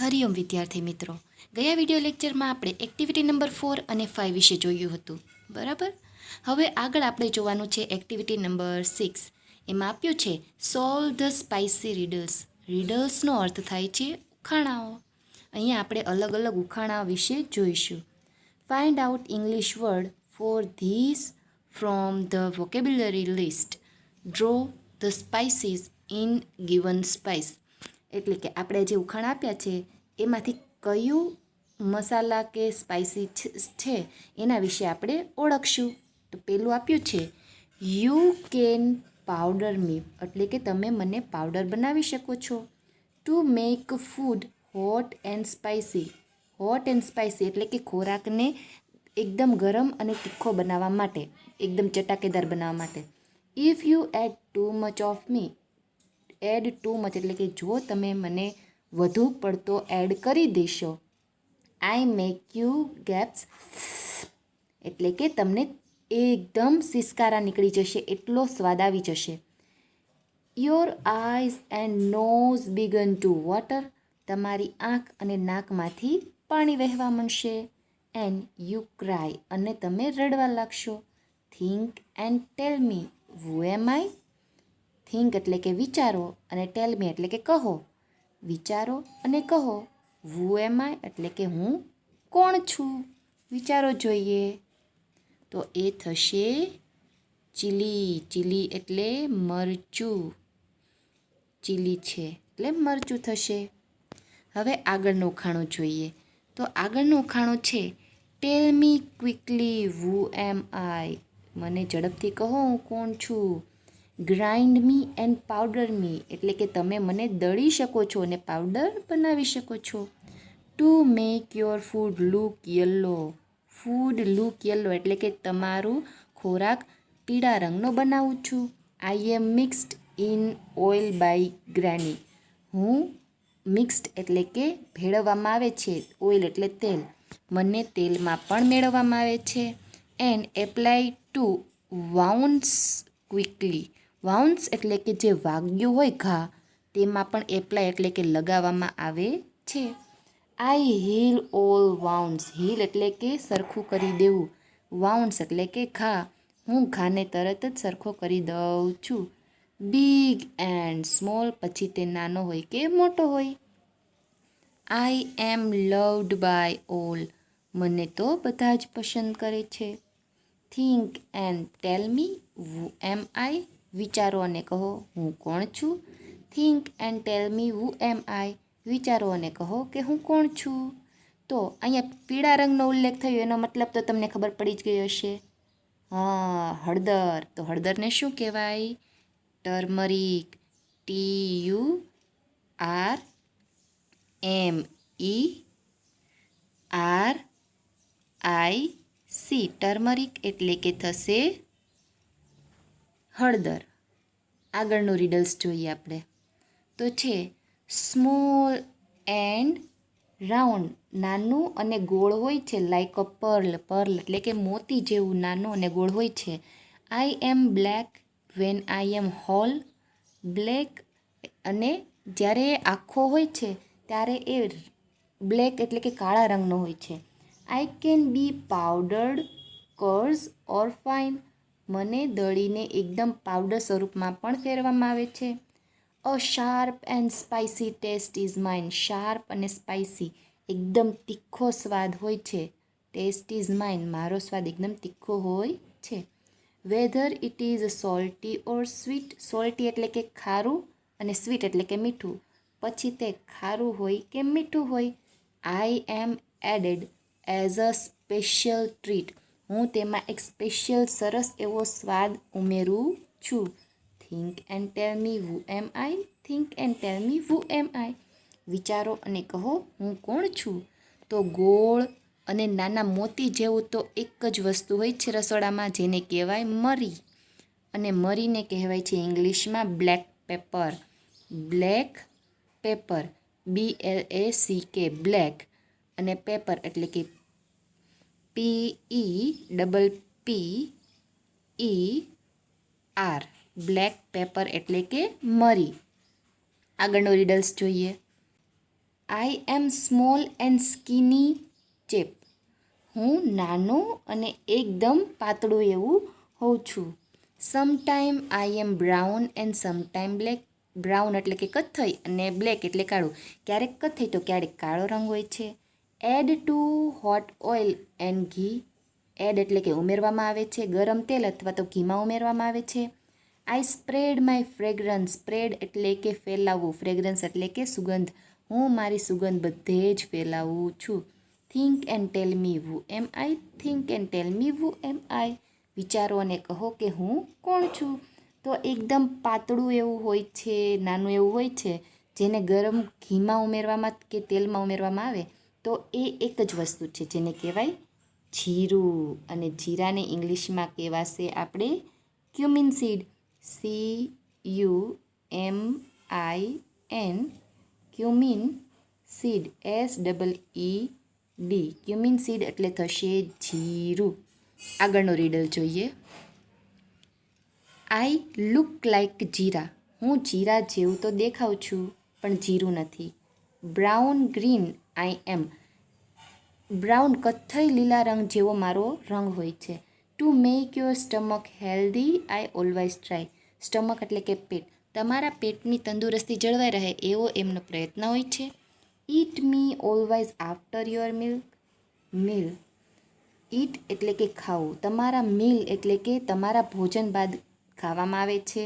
હરિઓમ વિદ્યાર્થી મિત્રો, ગયા વિડિયો લેક્ચરમાં આપણે એક્ટિવિટી નંબર 4 અને 5 વિશે જોયું હતું. બરાબર. હવે આગળ આપણે જોવાનું છે એક્ટિવિટી નંબર 6. એમાં આપ્યું છે સોલ્વ ધ સ્પાઇસી રીડલ્સ. રીડલ્સનો અર્થ થાય છે ઉખાણાઓ. અહીંયા આપણે અલગ અલગ ઉખાણા વિશે જોઈશું. Find out English word for this from the vocabulary list. Draw the spices in given spice. એટલે કે આપણે જે ઉખાણા આપ્યા છે એમાંથી કયું મસાલા કે સ્પાઇસી છે એના વિશે આપણે ઓળખશું. તો પેલું આપ્યું છે યુ કેન પાવડર મી, એટલે કે તમે મને પાવડર બનાવી શકો છો. To make food hot and spicy. Hot and spicy એટલે કે ખોરાકને એકદમ ગરમ અને તીખો બનાવવા માટે, એકદમ ચટાકેદાર બનાવવા માટે. If you add too much of me, add too much એટલે કે જો તમે મને વધુ પડતો એડ કરી દેશો. આઈ મેક યુ ગેપ્સ, એટલે કે તમને એકદમ સિસકારા નીકળી જશે, એટલો સ્વાદ આવી જશે. Your eyes and nose begin to water. તમારી આંખ અને નાકમાંથી પાણી વહેવા માંડશે. એન્ડ યુ ક્રાય, અને તમે રડવા લાગશો. Think and tell me who am I. Think એટલે કે વિચારો અને ટેલ મી એટલે કે કહો. વિચારો અને કહો. હુ એમ આઈ એટલે કે હું કોણ છું. વિચારો જોઈએ. તો એ થશે ચીલી. ચીલી એટલે મરચું. ચીલી છે એટલે મરચું થશે. હવે આગળનું ઉખાણું જોઈએ. તો આગળનું ઉખાણું છે ટેલ મી ક્વિકલી હુ એમ આઈ. મને ઝડપથી કહો હું કોણ છું. ગ્રાઇન્ડ મી એન્ડ પાવડર મી એટલે કે તમે મને દળી શકો છો અને પાવડર બનાવી શકો છો. To make your food look yellow. Food look yellow એટલે કે તમારું ખોરાક પીળા રંગનો બનાવું છું. આઈ એમ મિક્સ્ડ ઇન ઓઇલ બાય ગ્રેની. હું મિક્સ્ડ એટલે કે ભેળવવામાં આવે છે, ઓઇલ એટલે તેલ, મને તેલમાં પણ મેળવવામાં આવે છે. And apply to wounds quickly. Wounds એટલે કે જે વાગ્યું હોય ઘા, તેમાં પણ એપ્લાય એટલે કે લગાવવામાં આવે છે. આઈ હીલ ઓલ વાઉન્સ. હીલ એટલે કે સરખું કરી દેવું. વાઉન્સ એટલે કે ઘા. હું ઘાને તરત જ સરખો કરી દઉં છું. બિગ એન્ડ સ્મોલ પછી તે નાનો હોય કે મોટો હોય. I M loved by all. મને તો બધા જ પસંદ કરે છે. Think and tell me who am I. વિચારો અને કહો હું કોણ છું. Think and tell me who am I. વિચારો અને કહો કે હું કોણ છું. તો અહીંયા પીળા રંગનો ઉલ્લેખ થયો, એનો મતલબ તો તમને ખબર પડી જ ગઈ હશે. હા, હળદર. તો હળદરને શું કહેવાય? ટર્મરિક. TURMERIC. ટર્મરિક એટલે કે થશે હળદર. આગળનું રીડલ્સ જોઈએ આપણે. તો છે સ્મોલ એન્ડ રાઉન્ડ. નાનું અને ગોળ હોય છે. લાઈક અ પર્લ. પર્લ એટલે કે મોતી જેવું નાનું અને ગોળ હોય છે. I am black when I am whole. Black અને જ્યારે એ આખો હોય છે ત્યારે એ બ્લેક એટલે કે કાળા રંગનો હોય છે. I can be powdered coarse or fine. મને દળીને એકદમ પાવડર સ્વરૂપમાં પણ ફેરવામાં આવે છે. A sharp and spicy taste is mine. Sharp અને સ્પાઇસી એકદમ તીખો સ્વાદ હોય છે. ટેસ્ટ ઇઝ માઇન, મારો સ્વાદ એકદમ તીખો હોય છે. Weather it is salty or sweet. Salty એટલે કે ખારું અને સ્વીટ એટલે કે મીઠું. પછી તે ખારું હોય કે મીઠું હોય. I am added as a special treat. હું તેમાં એક સ્પેશિયલ સરસ એવો સ્વાદ ઉમેરું છું. Think and tell me who am I. Think and tell me who am I. વિચારો અને કહો હું કોણ છું. તો ગોળ અને નાના મોતી જેવું તો એક જ વસ્તુ હોય છે રસોડામાં, જેને કહેવાય મરી. અને મરીને કહેવાય છે ઇંગ્લિશમાં black paper. Black paper. BLACK black. અને પેપર એટલે કે PEPPER. બ્લેક પેપર એટલે કે મરી. આગળનો રીડલ્સ જોઈએ. આઈ એમ સ્મોલ એન્ડ સ્કીની ચેપ. હું નાનું અને એકદમ પાતળું એવું હોઉં છું. Sometime I am brown and sometime black. Brown એટલે કે કથ્થઈ અને બ્લેક એટલે કાળું. ક્યારેક કથ્થઈ તો ક્યારેક કાળો રંગ હોય છે. Add to hot oil and ghee. Add એટલે કે ઉમેરવામાં આવે છે, ગરમ તેલ અથવા તો ઘીમાં ઉમેરવામાં આવે છે. આઈ સ્પ્રેડ માય ફ્રેગ્રન્સ. સ્પ્રેડ એટલે કે ફેલાવવું, ફ્રેગ્રન્સ એટલે કે સુગંધ. હું મારી સુગંધ બધે જ ફેલાવું છું. Think and tell me who am I. Think and tell me who am I. વિચારો અને કહો કે હું કોણ છું. તો એકદમ પાતળું એવું હોય છે, નાનું એવું હોય છે, જેને ગરમ ઘીમાં ઉમેરવામાં કે તેલમાં ઉમેરવામાં આવે તો એ એક જ વસ્તુ છે જેને કહેવાય જીરું. અને જીરાને ઇંગ્લિશમાં કહેવાશે આપણે cumin seed. CUMIN. Cumin seed. SEED. Cumin seed એટલે થશે જીરું. આગળનો રીડલ જોઈએ. આઈ લુક લાઈક જીરા. હું જીરા જેવું તો દેખાઉં છું પણ જીરું નથી. Brown green I am. Brown કથ્થઈ લીલા રંગ જેવો મારો રંગ હોય છે. To make your stomach healthy I always try. Stomach એટલે કે પેટ. તમારા પેટની તંદુરસ્તી જળવાઈ રહે એવો એમનો પ્રયત્ન હોય છે. ઈટ મી ઓલવેઝ આફ્ટર યોર મીલ. ઈટ એટલે કે ખાવું. તમારા મીલ એટલે કે તમારા ભોજન બાદ ખાવામાં આવે છે.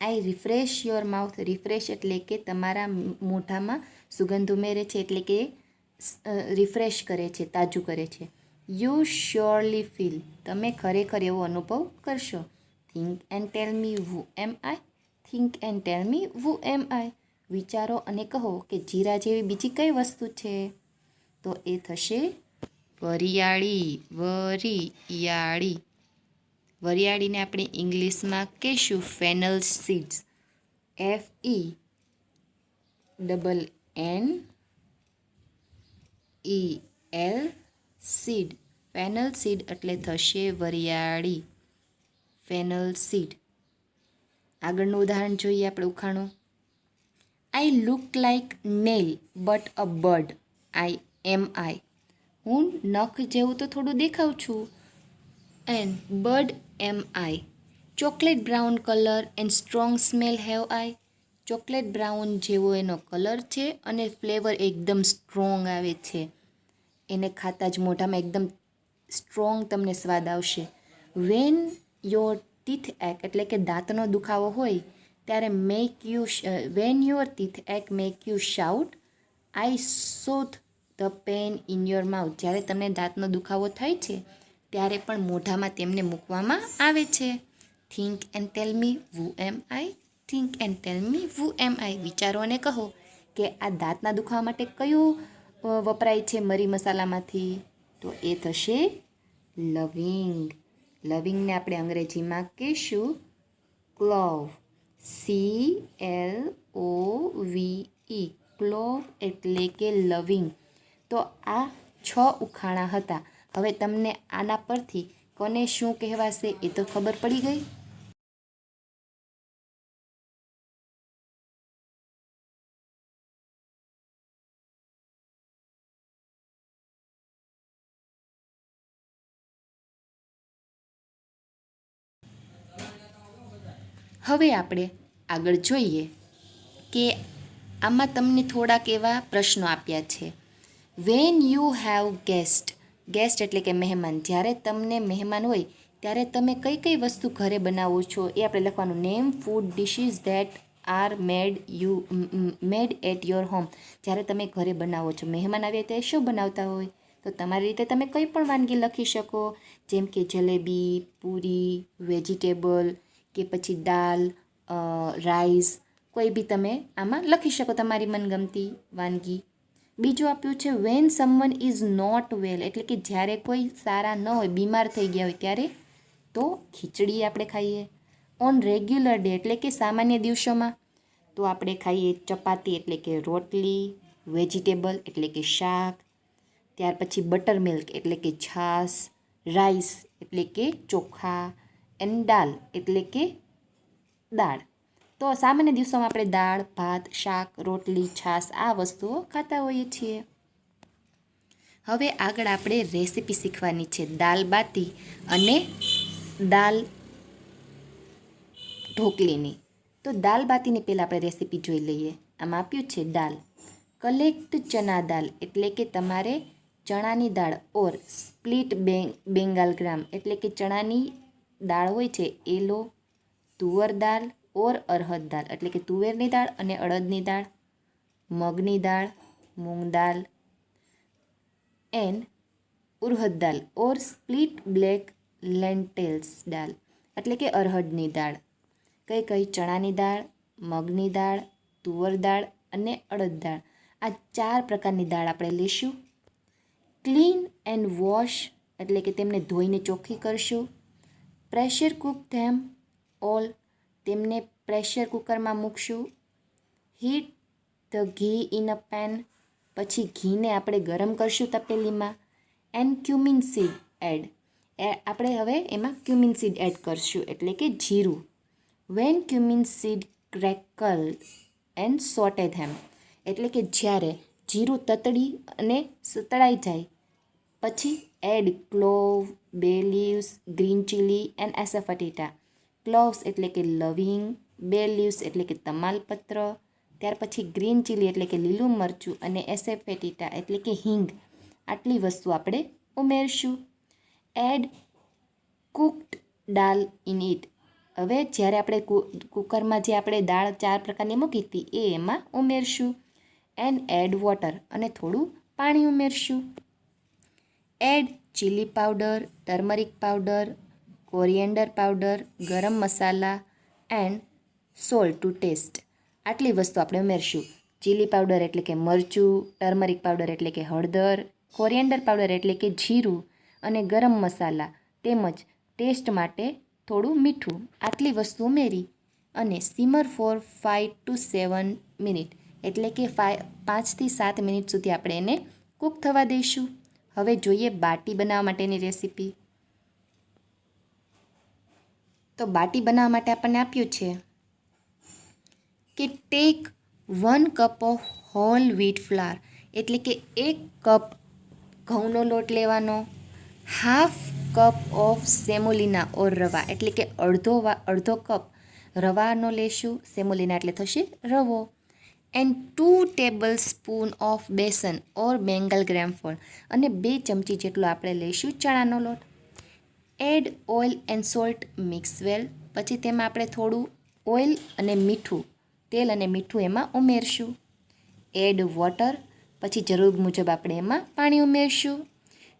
આઈ રિફ્રેશ યોર માઉથ. રિફ્રેશ એટલે કે તમારા મોઢામાં સુગંધ ઉમેરે છે, એટલે કે રિફ્રેશ કરે છે, તાજું કરે છે. You surely feel. તમે ખરેખર એવો અનુભવ કરશો. Think and tell me who am I. Think and tell me who am I. વિચારો અને કહો કે જીરા જેવી બીજી કઈ વસ્તુ છે. તો એ થશે વરિયાળી. વરિયાળી. વરિયાળીને આપણે ઇંગ્લિશમાં કહીશું fennel seeds. FENNEL seed. Fennel seed એટલે થશે વરિયાળી. Fennel seed. આગળનું ઉદાહરણ જોઈએ આપણે ઉખાણું. I look like nail but a bird I. હું નખ જેવું તો થોડું દેખાઉં છું and bird am I. Chocolate brown colour and strong smell have I. Chocolate brown જેવો એનો કલર છે અને ફ્લેવર એકદમ સ્ટ્રોંગ આવે છે. એને ખાતા જ મોઢામાં એકદમ સ્ટ્રોંગ તમને સ્વાદ આવશે. વેન યોર ટીથ એક એટલે કે દાંતનો દુખાવો હોય ત્યારે when your teeth ache make you shout I soothe the pain in your mouth. જ્યારે તમને દાંતનો દુખાવો થાય છે ત્યારે પણ મોઢામાં તેમને મૂકવામાં આવે છે. Think and tell me who am I. Think and tell me who am I. વિચારો અને કહો કે આ દાંતના દુખાવા માટે કયું વપરાય છે મરી મસાલામાંથી. તો એ થશે લવિંગ. લવિંગને આપણે અંગ્રેજીમાં કહીશું ક્લોવ. CLOVE. ક્લોવ એટલે કે લવિંગ. તો આ 6 ઉખાણા હતા. હવે તમને આના પરથી કોને શું કહેવાશે એ તો ખબર પડી ગઈ. હવે આપણે આગળ જોઈએ કે આમાં તમને થોડાક એવા પ્રશ્નો આપ્યા છે. When you have guest. Guest એટલે કે મહેમાન. જ્યારે તમને મહેમાન હોય ત્યારે તમે કઈ કઈ વસ્તુ ઘરે બનાવો છો એ આપણે લખવાનું. Name food dishes that are made at your home. જ્યારે તમે ઘરે બનાવો છો, મહેમાન આવ્યા ત્યારે શું બનાવતા હોય તો તમારી રીતે તમે કંઈ પણ વાનગી લખી શકો. જેમ કે જલેબી, પૂરી, વેજીટેબલ કે પછી દાલ, રાઈસ, કોઈ બી તમે આમાં લખી શકો તમારી મનગમતી વાનગી. બીજું આપ્યું છે when someone is not well એટલે કે જ્યારે કોઈ સારા ન હોય, બીમાર થઈ ગયા હોય ત્યારે તો ખીચડી આપણે ખાઈએ. ઓન રેગ્યુલર ડે એટલે કે સામાન્ય દિવસોમાં તો આપણે ખાઈએ ચપાતી એટલે કે રોટલી, વેજીટેબલ એટલે કે શાક, ત્યાર પછી બટર મિલ્ક એટલે કે છાશ, રાઈસ એટલે કે ચોખા, એન્ડ દાલ એટલે કે દાળ. તો સામાન્ય દિવસોમાં આપણે દાળ, ભાત, શાક, રોટલી, છાશ આ વસ્તુઓ ખાતા હોઈએ છીએ. હવે આગળ આપણે રેસીપી શીખવાની છે દાલ બાટી અને દાલ ઢોકલીની. તો દાલ બાટીની પહેલાં આપણે રેસીપી જોઈ લઈએ. આમાં આપ્યું છે દાલ. કલેક્ટ ચના દાલ એટલે કે તમારે ચણાની દાળ ઓર સ્પ્લિટ બેંગાલ ગ્રામ એટલે કે ચણાની દાળ હોય છે એ લો. તુવર દાળ ઓર અરહદ દાળ એટલે કે તુવેરની દાળ અને અડદની દાળ. મગની દાળ, moong dal and urad dal or split black lentils દાળ એટલે કે અરહદની દાળ. કઈ કઈ? ચણાની દાળ, મગની દાળ, તુવર દાળ અને અડદ દાળ. આ 4 પ્રકારની દાળ આપણે લઈશું. ક્લીન એન્ડ વોશ એટલે કે તેમને ધોઈને ચોખ્ખી કરશું. પ્રેશર કુક ધેમ ઓલ તેમને પ્રેશર કુકરમાં મૂકશું. હીટ ધ ઘી ઇન અ પેન પછી ઘીને આપણે ગરમ કરશું તપેલીમાં. એન્ડ ક્યુમિન સીડ એડ આપણે હવે એમાં ક્યુમિન સીડ એડ કરશું એટલે કે જીરું. When cumin seed crackle and saute them એટલે કે જ્યારે જીરું તતડી અને સતળાઈ જાય પછી add clove, bay leaves, green chilli and asafoetida. Cloves એટલે કે લવિંગ, બે લીવ્સ એટલે કે તમાલપત્ર, ત્યાર પછી ગ્રીન ચીલી એટલે કે લીલું મરચું અને એસેફેટીટા એટલે કે હિંગ. આટલી વસ્તુ આપણે ઉમેરશું. Add cooked dal in it હવે જ્યારે આપણે કુકરમાં જે આપણે દાળ 4 પ્રકારની મૂકી હતી એ એમાં ઉમેરશું. એન્ડ એડ વોટર અને થોડું પાણી ઉમેરશું. Add chilli powder, turmeric powder, coriander powder, garam masala and salt to taste. આટલી વસ્તુ આપણે ઉમેરશું. ચીલી પાવડર એટલે કે મરચું, ટર્મરિક પાવડર એટલે કે હળદર, કોરિએન્ડર પાવડર એટલે કે જીરું અને ગરમ મસાલા તેમજ ટેસ્ટ માટે થોડું મીઠું. આટલી વસ્તુ ઉમેરી અને સ્ટીમર ફોર 5 to 7 મિનિટ એટલે કે 5 થી 7 મિનિટ સુધી આપણે એને કૂક થવા દઈશું. હવે જોઈએ બાટી બનાવવા માટેની રેસીપી. તો બાટી બનાવવા માટે આપણને આપ્યું છે કે take 1 cup of whole wheat flour એટલે કે 1 કપ ઘઉંનો લોટ લેવાનો. Half cup of semolina or rava એટલે કે અડધો કપ રવાનો લેશું. સેમોલિના એટલે થશે રવો. And 2 tablespoon of besan or Bengal gram flour અને 2 ચમચી જેટલો આપણે લઈશું ચણાનો લોટ. Add oil and salt mix well પછી તેમાં આપણે થોડું ઓઇલ અને મીઠું, તેલ અને મીઠું એમાં ઉમેરશું. એડ વોટર પછી જરૂર મુજબ આપણે એમાં પાણી ઉમેરશું.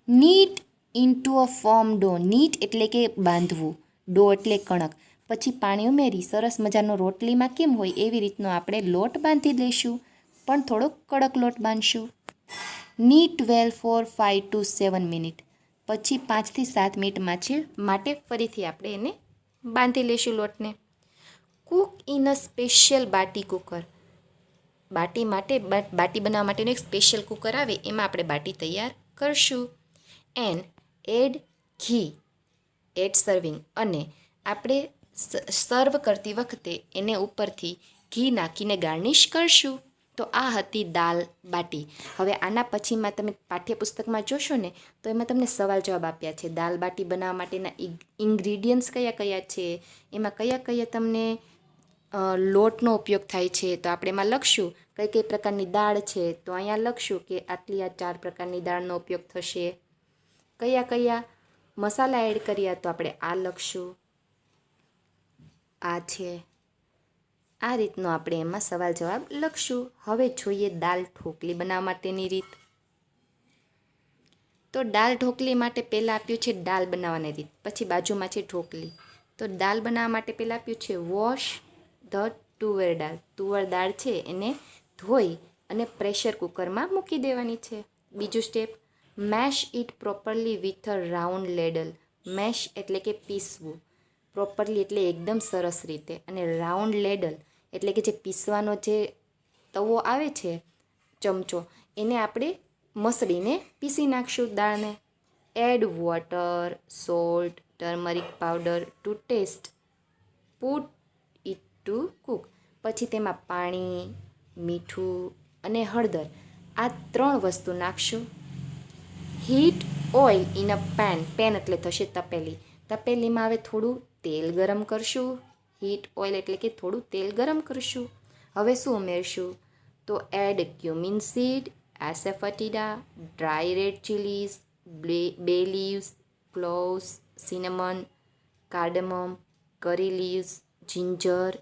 Knead into a form dough knead એટલે કે બાંધવું, ડો એટલે કણક. પછી પાણી ઉમેરી સરસ મજાનો રોટલીમાં કેમ હોય એવી રીતનો આપણે લોટ બાંધી લઈશું પણ થોડો કડક લોટ બાંધશું. Knead well for 5 to 7 minute પછી 5 થી 7 મિનિટ માટે ફરીથી આપણે એને બાંધી લઈશું લોટને. Cook in a special bati cooker બાટી બનાવવા માટેનું એક સ્પેશિયલ કુકર આવે એમાં આપણે બાટી તૈયાર કરશું. એન્ડ એડ ઘી એડ સર્વિંગ અને આપણે સર્વ કરતી વખતે એને ઉપરથી ઘી નાખીને ગાર્નિશ કરશું. તો આ હતી દાલ બાટી. હવે આના પછીમાં તમે પાઠ્યપુસ્તકમાં જોશો ને તો એમાં તમને સવાલ જવાબ આપ્યા છે. દાલ બાટી બનાવવા માટેના ઇન્ગ્રીડિયન્ટ્સ કયા કયા છે, એમાં કયા કયા તમને લોટનો ઉપયોગ થાય છે. તો આપણે એમાં લખશું કઈ કઈ પ્રકારની દાળ છે. તો અહીંયા લખશું કે આટલી આ 4 પ્રકારની દાળનો ઉપયોગ થશે. કયા કયા મસાલા એડ કર્યા તો આપણે આ લખશું. આ છે આ રીતનો આપણે એમાં સવાલ જવાબ લખશું. હવે જોઈએ દાલ ઢોકળી બનાવવા માટેની રીત. તો દાલ ઢોકળી માટે પહેલાં આપ્યું છે દાલ બનાવવાની રીત, પછી બાજુમાં છે ઢોકળી. તો દાલ બનાવવા માટે પહેલાં આપ્યું છે વોશ ધ તુવેર દાળ. તુવર દાળ છે એને ધોઈ અને પ્રેશર કુકરમાં મૂકી દેવાની છે. બીજું step mash it properly with a round ladle. Mash એટલે કે પીસવું, પ્રોપરલી એટલે એકદમ સરસ રીતે, અને રાઉન્ડ લેડલ એટલે કે જે પીસવાનો જે તવો આવે છે ચમચો એને આપણે મસળીને પીસી નાખશું દાળને. Add water, salt, turmeric powder to taste. Put it to cook. પછી તેમાં પાણી, મીઠું અને હળદર આ 3 વસ્તુ નાખશું. Heat oil in a pan. Pan એટલે થશે તપેલી. તપેલીમાં હવે થોડું તેલ ગરમ કરશું. હીટ ઓઇલ એટલે કે થોડું તેલ ગરમ કરશું. હવે શું ઉમેરશું? તો add cumin seed, asafoetida, dry red chillies, bay leaves, cloves, cinnamon, cardamom, curry leaves, ginger,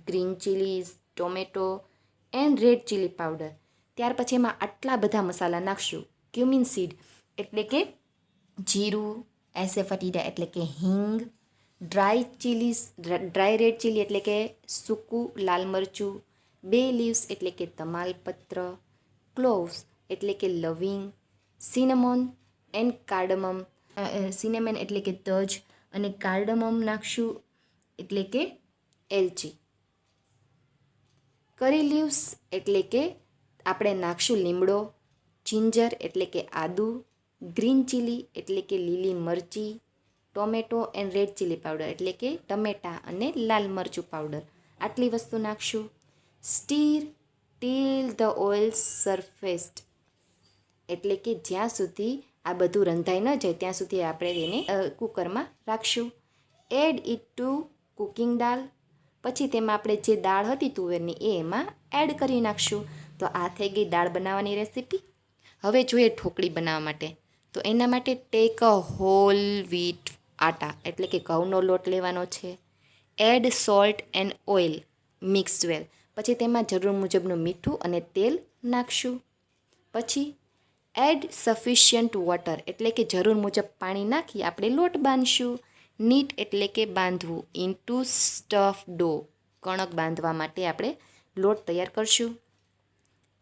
green chillies, tomato and red chilli powder. ત્યાર પછી એમાં આટલા બધા મસાલા નાખશું. ક્યુમિન સીડ એટલે કે જીરું, એસેફેટીડા એટલે કે હિંગ, ડ્રાય રેડ ચીલી એટલે કે સૂકું લાલ મરચું, બે લીવ્સ એટલે કે તમાલપત્ર, ક્લોવ્સ એટલે કે લવિંગ, સિનેમન એન્ડ કાર્ડમમ, સિનેમન એટલે કે તજ અને કાર્ડમમ નાખશું એટલે કે એલચી. કરી લીવ્સ એટલે કે આપણે નાખશું લીમડો, જિંજર એટલે કે આદુ, ગ્રીન ચીલી એટલે કે લીલી મરચી, tomato and red chilli powder એટલે કે ટમેટા અને લાલ મરચું પાવડર. આટલી વસ્તુ નાખશું. સ્ટીર ટીલ ધ ઓઇલ સરફેસ્ડ એટલે કે જ્યાં સુધી આ બધું રંધાઈ ન જાય ત્યાં સુધી આપણે એને કુકરમાં રાખશું. Add it to cooking dal. પછી તેમાં આપણે જે દાળ હતી તુવેરની એ એમાં એડ કરી નાખશું. તો આ થઈ ગઈ દાળ બનાવવાની રેસીપી. હવે જોઈએ ઢોકળી બનાવવા માટે. તો એના માટે ટેક અ હોલ વ્હીટ આટા એટલે કે ઘઉંનો લોટ લેવાનો છે. Add salt and oil mix well. પછી તેમાં જરૂર મુજબનું મીઠું અને તેલ નાખશું. પછી એડ સફિશિયન્ટ વોટર એટલે કે જરૂર મુજબ પાણી નાખી આપણે લોટ બાંધશું. નીટ એટલે કે બાંધવું. ઇન્ટુ સ્ટફ ડો કણક બાંધવા માટે આપણે લોટ તૈયાર કરશું.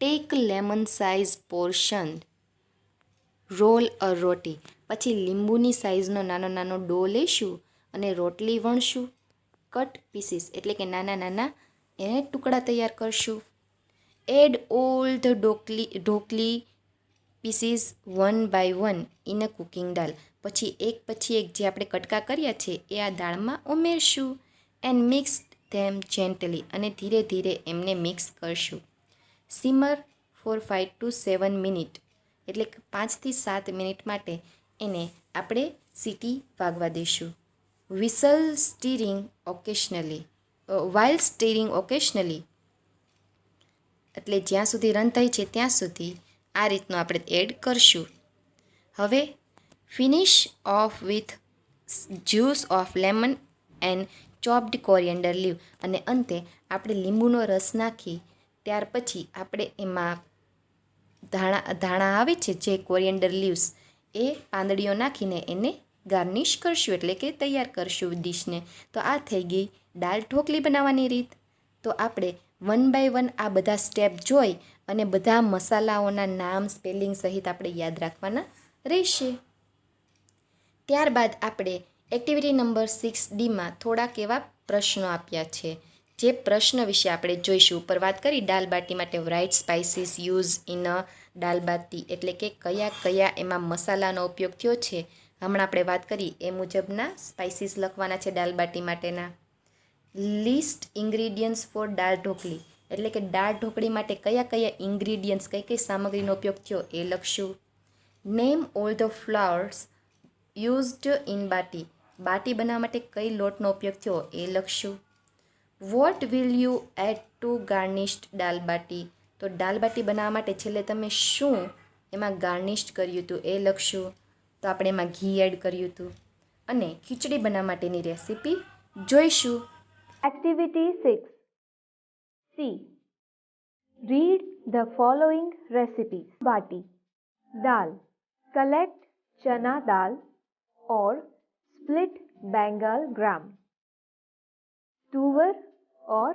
Take lemon size portion roll a roti. પછી લીંબુની સાઇઝનો નાનો નાનો ડો લઈશું અને રોટલી વણશું. કટ પીસીસ એટલે કે નાના નાના એને ટુકડા તૈયાર કરશું. Add all the dhokli pieces 1 by 1 in a cooking dal. પછી એક જે આપણે કટકા કર્યા છે એ આ દાળમાં ઉમેરશું. એન્ડ મિક્સ ધેમ જેન્ટલી અને ધીરે ધીરે એમને મિક્સ કરશું. સિમર ફોર 5 to 7 મિનિટ એટલે કે 5 થી 7 મિનિટ માટે એને આપણે સીટી વાગવા દઈશું. વાઇલ સ્ટીરિંગ ઓકેશનલી એટલે જ્યાં સુધી રંધાય છે ત્યાં સુધી આ રીતનું આપણે એડ કરશું. હવે finish off with juice of lemon and chopped coriander leaf. અને અંતે આપણે લીંબુનો રસ નાખી ત્યાર પછી આપણે એમાં ધાણા આવે છે જે કોરિએન્ડર લીવ્સ એ પાંદડીઓ નાખીને એને ગાર્નિશ કરશું એટલે કે તૈયાર કરશું ડીશને. તો આ થઈ ગઈ દાળ ઢોકળી બનાવવાની રીત. તો આપણે 1 by 1 આ બધા સ્ટેપ જોઈ અને બધા મસાલાઓના નામ સ્પેલિંગ સહિત આપણે યાદ રાખવાના રહેશે. ત્યારબાદ આપણે એક્ટિવિટી નંબર 6Dમાં થોડાક એવા પ્રશ્નો આપ્યા છે. જે પ્રશ્ન વિશે આપણે જોઈશું. ઉપર વાત કરી દાલ બાટી માટે right spices use in a dal bati એટલે કે કયા કયા એમાં મસાલાનો ઉપયોગ થયો છે. હમણાં આપણે વાત કરી એ મુજબના સ્પાઇસીસ લખવાના છે દાલ બાટી માટેના. લિસ્ટ ઇન્ગ્રીડિયન્ટ્સ ફોર દાળ ઢોકળી એટલે કે દાળ ઢોકળી માટે કયા કયા ઇન્ગ્રીડિયન્ટ્સ કઈ કઈ સામગ્રીનો ઉપયોગ થયો એ લખશું. Name all the flours used in bati. બાટી બનાવવા માટે કઈ લોટનો ઉપયોગ થયો એ લખશું. What will you add to garnished dal bati. તો દાલ બાટી બનાવવા માટે છેલ્લે તમે શું એમાં ગાર્નિશ કર્યું હતું એ લખશું. તો આપણે એમાં ઘી એડ કર્યું હતું. અને ખીચડી બનાવવા માટેની રેસીપી જોઈશું. Activity 6. C. Read the following recipes. Bati. Dal. Collect chana dal or split Bengal gram. Tuvar or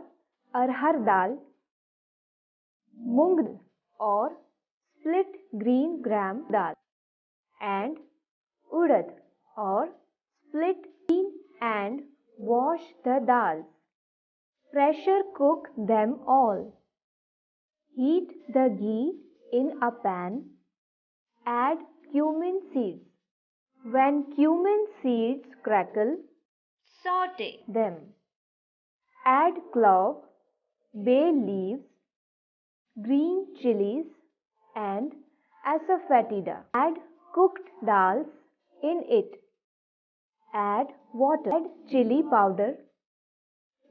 arhar dal. Mung or split green gram dal. And urad or split green and wash the dals. Pressure cook them all. Heat the ghee in a pan. Add cumin seeds. When cumin seeds crackle, saute them. Add clove, bay leaves, green chilies and asafoetida. Add cooked dals in it. Add water. Add chili powder,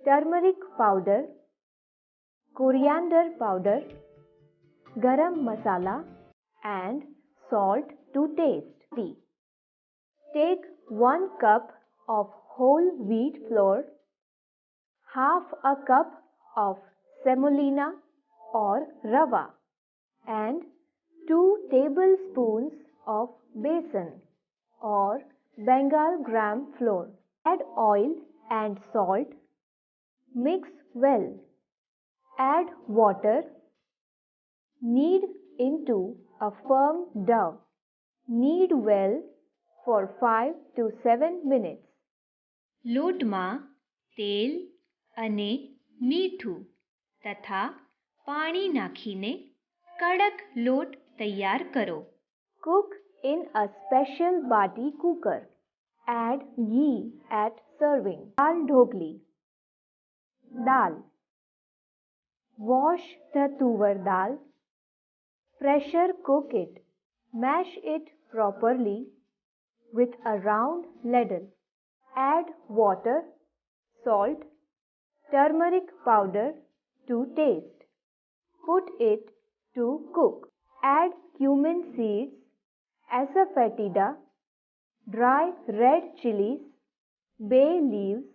turmeric powder, coriander powder, garam masala and salt to taste. Take 1 cup of whole wheat flour, half a cup of semolina or rava and 2 tablespoons of besan or Bengal gram flour. Add oil and salt. Mix well. Add water. Knead into a firm dough. Knead well for 5 to 7 minutes. લોટમાં તેલ અને મીઠું તથા પાણી નાખીને કડક લોટ તૈયાર કરો. Cook in a special bati cooker. Add ghee at serving. Dal dhokli. Dal. Wash the tuvar dal. Pressure cook it. Mash it properly with a round ladle. Add water, salt, turmeric powder to taste. Put it to cook. Add cumin seeds, asafoetida, dry red chilies, bay leaves,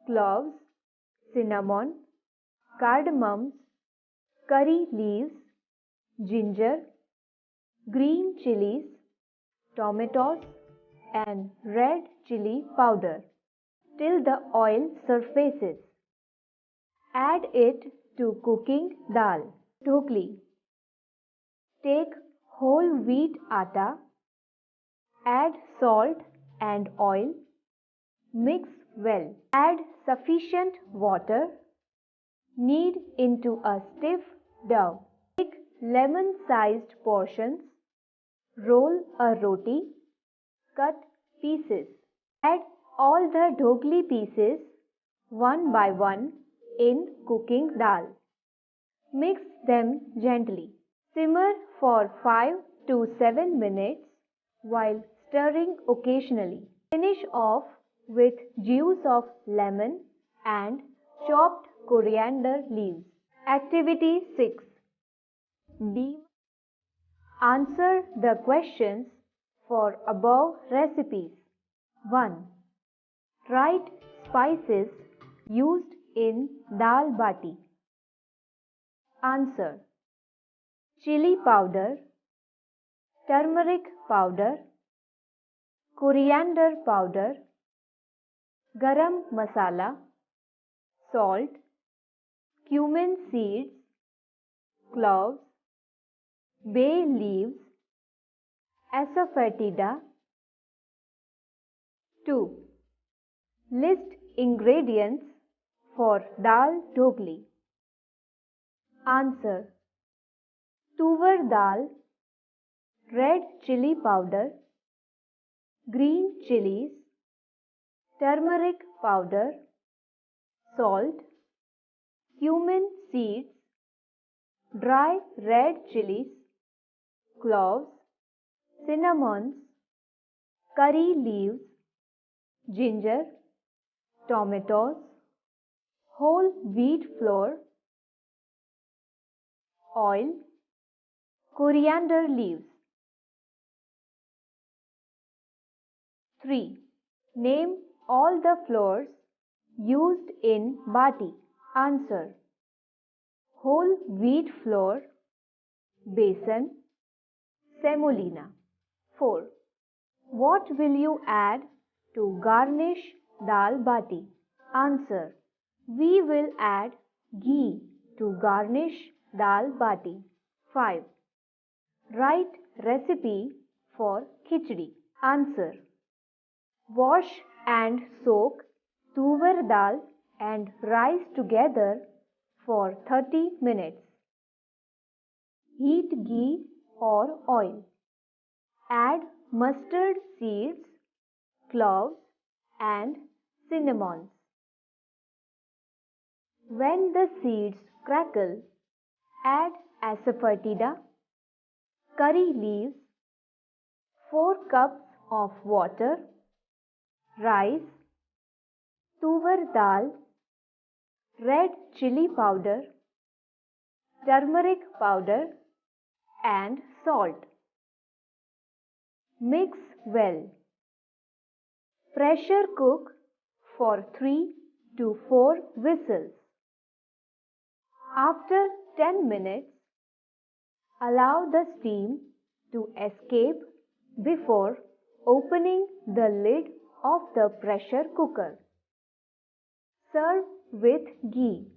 cloves, cinnamon, cardamom, curry leaves, ginger, green chilies, tomatoes and red chili powder till the oil surfaces. Add it to cooking dal. Dhokli. Take whole wheat atta, add salt and oil, mix well. Add sufficient water, knead into a stiff dough. Take lemon-sized portions, roll a roti, cut pieces. Add all the dhokli pieces one by one in cooking dal. Mix them gently. Simmer for 5 to 7 minutes while stirring occasionally. Finish off with juice of lemon and chopped coriander leaves. Activity 6. D. Answer the questions for above recipes. 1. Write spices used in dal bati. Answer. Chili powder, turmeric powder, coriander powder, garam masala, salt, cumin seeds, cloves, bay leaves, asafoetida. 2. List ingredients for dal dhokli. Answer. Tuvar dal, red chili powder, green chilies, turmeric powder, salt, cumin seeds, dry red chilies, cloves, cinnamons, curry leaves, ginger, tomatoes, whole wheat flour, oil, coriander leaves. 3. Name all the flours used in bati. Answer. Whole wheat flour, besan, semolina. 4. What will you add to garnish dal bati? Answer. We will add ghee to garnish dal bati. 5. Write recipe for khichdi. Answer. Wash and soak tuvar dal and rice together for 30 minutes. Heat ghee or oil. Add mustard seeds, cloves and cinnamons. When the seeds crackle, add asafoetida, curry leaves, 4 cups of water, rice, tuvar dal, red chili powder, turmeric powder and salt. Mix well. Pressure cook for 3 to 4 whistles. After 10 minutes, allow the steam to escape before opening the lid of the pressure cooker. Serve with ghee.